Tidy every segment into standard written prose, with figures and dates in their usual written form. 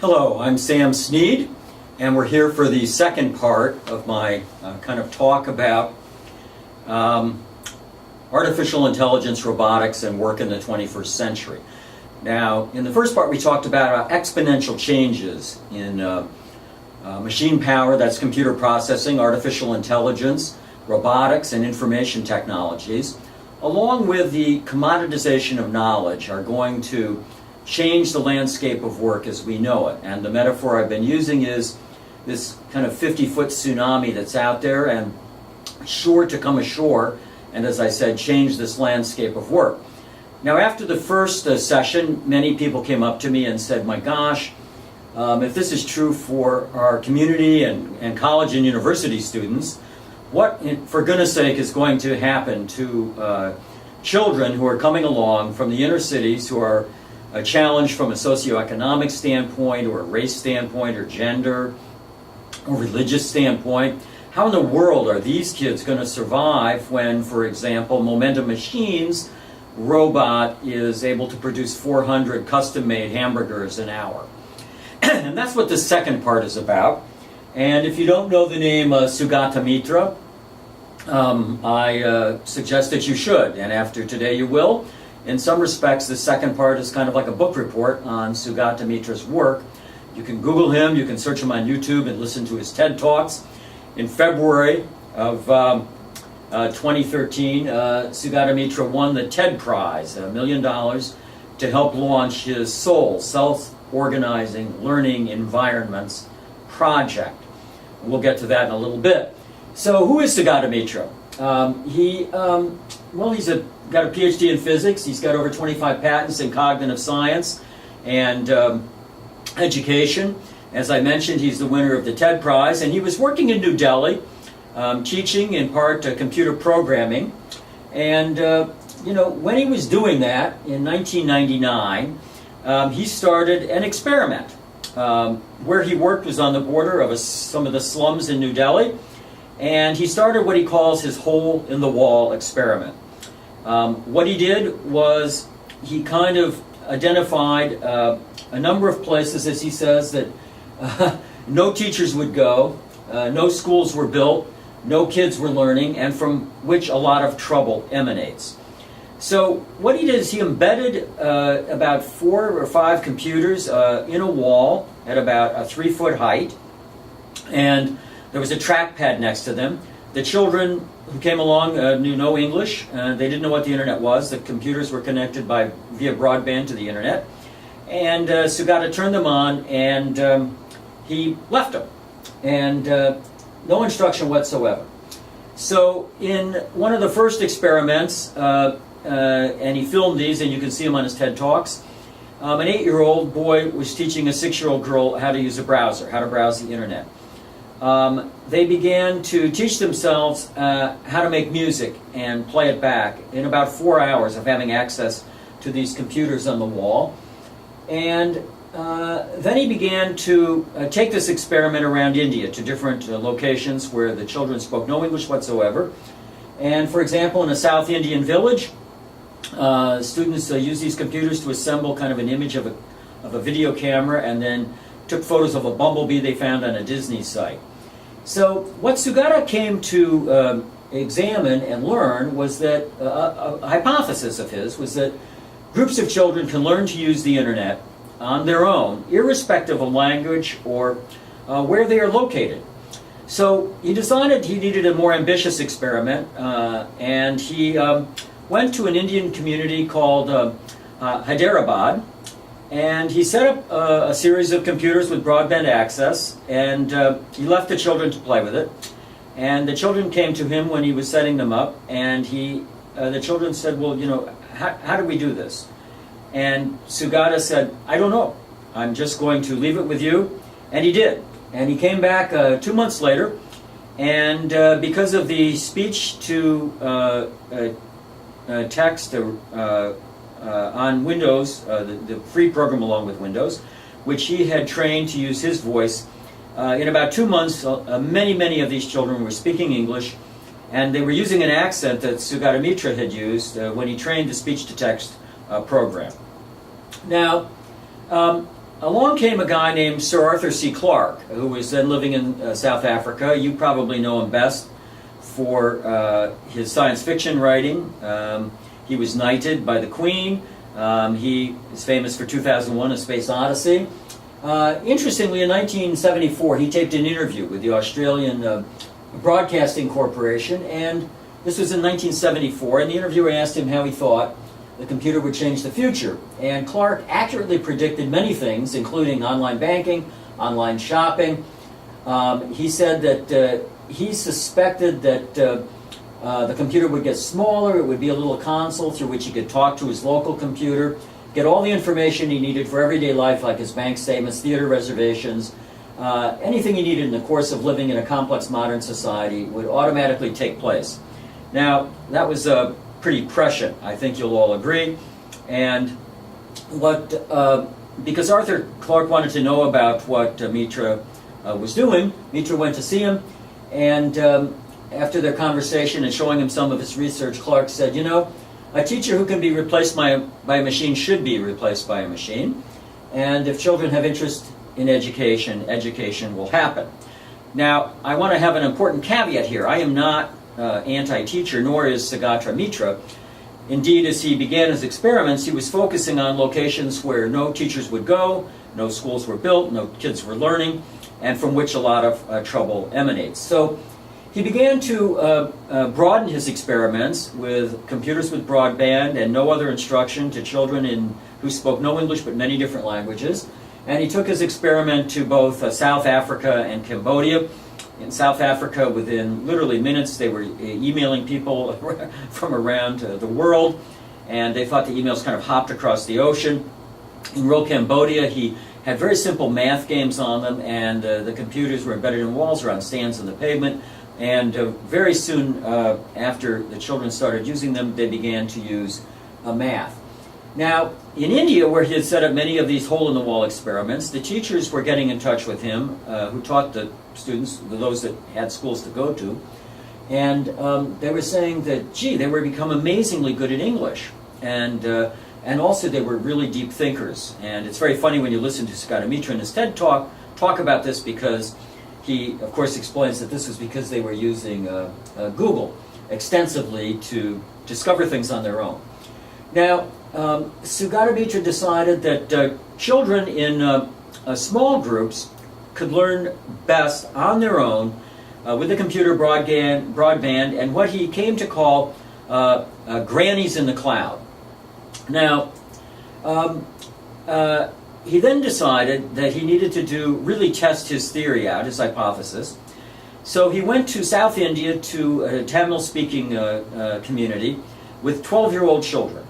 Hello, I'm Sam Sneed, and we're here for the second part of my kind of talk about artificial intelligence, robotics, and work in the 21st century. Now, in the first part we talked about exponential changes in machine power, that's computer processing, artificial intelligence, robotics, and information technologies, along with the commoditization of knowledge, are going to change the landscape of work as we know it. And the metaphor I've been using is this kind of 50-foot tsunami that's out there and sure to come ashore, and as I said, change this landscape of work. Now, after the first session, many people came up to me and said, my gosh, if this is true for our community and college and university students, what, for goodness sake, is going to happen to children who are coming along from the inner cities who are challenged from a socioeconomic standpoint or a race standpoint or gender or religious standpoint? How in the world are these kids going to survive when, for example, Momentum Machines robot is able to produce 400 custom-made hamburgers an hour? And that's what the second part is about. And if you don't know the name Sugata Mitra, I suggest that you should, and after today you will. In some respects, the second part is kind of like a book report on Sugata Mitra's work. You can Google him, you can search him on YouTube and listen to his TED Talks. In February of 2013, Sugata Mitra won the TED Prize, $1 million, to help launch his SOUL, Self-Organizing Learning Environments project. We'll get to that in a little bit. So who is Sugata Mitra? He's got a PhD in physics. He's got over 25 patents in cognitive science and education. As I mentioned, he's the winner of the TED Prize, and he was working in New Delhi, teaching in part computer programming. And when he was doing that in 1999, he started an experiment. Where he worked was on the border of some of the slums in New Delhi, and he started what he calls his hole-in-the-wall experiment. What he did was he kind of identified a number of places, as he says, that no teachers would go, no schools were built, no kids were learning, and from which a lot of trouble emanates. So what he did is he embedded about 4 or 5 computers in a wall at about a 3-foot height, and there was a trackpad next to them. The children who came along knew no English. They didn't know what the internet was. The computers were connected via broadband to the internet. And Sugata turned them on, and he left them. And no instruction whatsoever. So in one of the first experiments, and he filmed these, and you can see them on his TED Talks, an 8-year-old boy was teaching a 6-year-old girl how to use a browser, how to browse the internet. They began to teach themselves how to make music and play it back in about 4 hours of having access to these computers on the wall. And then he began to take this experiment around India to different locations where the children spoke no English whatsoever. And for example, in a South Indian village, students used these computers to assemble kind of an image of a video camera, and then took photos of a bumblebee they found on a Disney site. So what Sugata came to examine and learn was that a hypothesis of his was that groups of children can learn to use the internet on their own, irrespective of language or where they are located. So he decided he needed a more ambitious experiment, and he went to an Indian community called Hyderabad, and he set up a series of computers with broadband access, and he left the children to play with it. And the children came to him when he was setting them up, and the children said, well, how do we do this? And Sugata said, I don't know. I'm just going to leave it with you. And he did. And he came back 2 months later, and because of the speech to text on Windows, the free program along with Windows, which he had trained to use his voice, in about 2 months, many of these children were speaking English, and they were using an accent that Sugata Mitra had used when he trained the speech-to-text program. Now, along came a guy named Sir Arthur C. Clarke, who was then living in South Africa. You probably know him best for his science fiction writing. He was knighted by the Queen. He is famous for 2001: A Space Odyssey. Interestingly, in 1974, he taped an interview with the Australian Broadcasting Corporation, and this was in 1974, and the interviewer asked him how he thought the computer would change the future. And Clarke accurately predicted many things, including online banking, online shopping. He said that he suspected that the computer would get smaller. It would be a little console through which he could talk to his local computer, get all the information he needed for everyday life, like his bank statements, theater reservations, anything he needed in the course of living in a complex modern society would automatically take place. Now, that was pretty prescient, I think you'll all agree. And because Arthur Clarke wanted to know about what Mitra was doing, Mitra went to see him, and after their conversation and showing him some of his research, Clarke said, you know, a teacher who can be replaced by a machine should be replaced by a machine. And if children have interest in education, education will happen. Now, I want to have an important caveat here. I am not anti-teacher, nor is Sugata Mitra. Indeed, as he began his experiments, he was focusing on locations where no teachers would go, no schools were built, no kids were learning, and from which a lot of trouble emanates. So he began to broaden his experiments with computers with broadband and no other instruction to children who spoke no English but many different languages. And he took his experiment to both South Africa and Cambodia. In South Africa, within literally minutes, they were emailing people from around the world, and they thought the emails kind of hopped across the ocean. In rural Cambodia, he had very simple math games on them, and the computers were embedded in walls or on stands on the pavement. And very soon after the children started using them, they began to use math. Now, in India, where he had set up many of these hole-in-the-wall experiments, the teachers were getting in touch with him, who taught the students, those that had schools to go to, and they were saying that, gee, they were become amazingly good at English, and also they were really deep thinkers. And it's very funny when you listen to Sugata Mitra in his TED talk about this, because he, of course, explains that this was because they were using Google extensively to discover things on their own. Now, Sugata Mitra decided that children in small groups could learn best on their own with the computer broadband and what he came to call grannies in the cloud. Now, he then decided that he needed to really test his theory out, his hypothesis. So he went to South India to a Tamil-speaking community with 12-year-old children.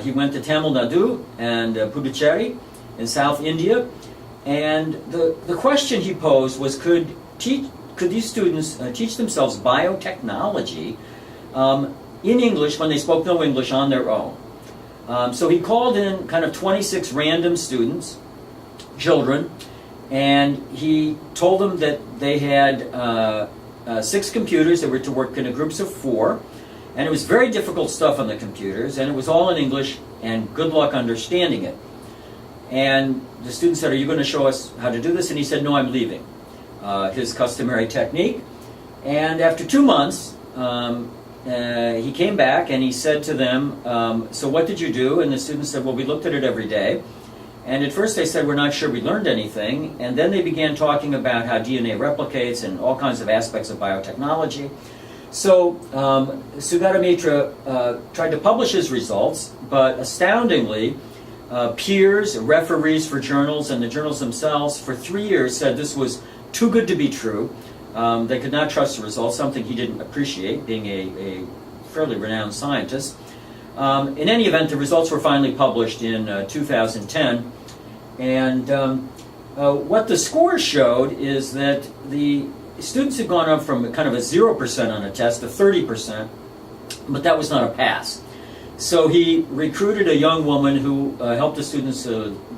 He went to Tamil Nadu and Puducherry in South India, and the question he posed was, could these students teach themselves biotechnology in English when they spoke no English on their own? So he called in kind of 26 random students, children, and he told them that they had 6 computers that were to work in groups of 4. And it was very difficult stuff on the computers, and it was all in English, and good luck understanding it. And the student said, are you going to show us how to do this? And he said, no, I'm leaving. His customary technique. And after 2 months, he came back and he said to them, so what did you do? And the students said, well, we looked at it every day. And at first they said, we're not sure we learned anything. And then they began talking about how DNA replicates and all kinds of aspects of biotechnology. So Sugata Mitra tried to publish his results, but astoundingly, peers, referees for journals, and the journals themselves for 3 years said this was too good to be true. They could not trust the results, something he didn't appreciate, being a fairly renowned scientist. In any event, the results were finally published in 2010, and what the scores showed is that the students had gone up from kind of a 0% on a test to 30%, but that was not a pass. So he recruited a young woman who helped the students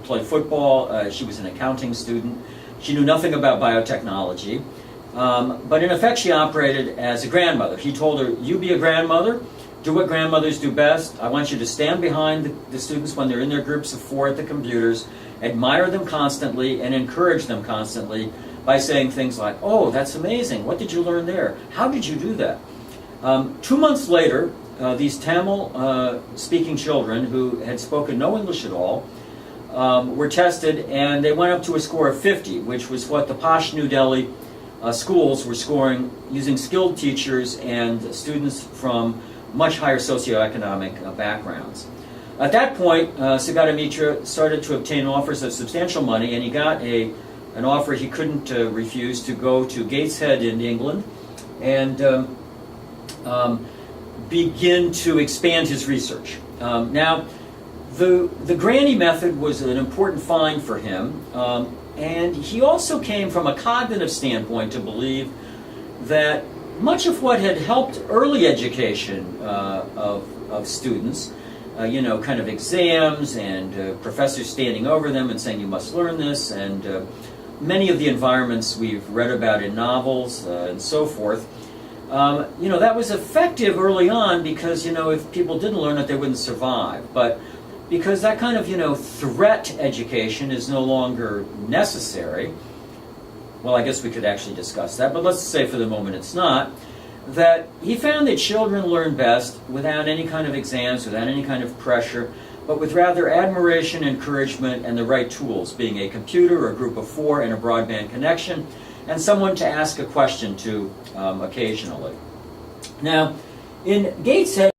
play football. She was an accounting student. She knew nothing about biotechnology, but in effect she operated as a grandmother. He told her, you be a grandmother, do what grandmothers do best. I want you to stand behind the students when they're in their groups of 4 at the computers, admire them constantly, and encourage them constantly by saying things like, oh, that's amazing. What did you learn there? How did you do that? 2 months later, these Tamil-speaking children who had spoken no English at all were tested, and they went up to a score of 50, which was what the posh New Delhi schools were scoring using skilled teachers and students from much higher socioeconomic backgrounds. At that point, Sugata Mitra started to obtain offers of substantial money, and he got an offer he couldn't refuse to go to Gateshead in England and begin to expand his research. Now, the granny method was an important find for him, and he also came from a cognitive standpoint to believe that much of what had helped early education of students, kind of exams and professors standing over them and saying you must learn this, and many of the environments we've read about in novels and so forth, that was effective early on because, if people didn't learn it, they wouldn't survive. But because that kind of, threat education is no longer necessary, well, I guess we could actually discuss that, but let's say for the moment it's not, that he found that children learn best without any kind of exams, without any kind of pressure, but with rather admiration, encouragement, and the right tools, being a computer, a group of 4, and a broadband connection, and someone to ask a question to occasionally. Now, in Gateshead,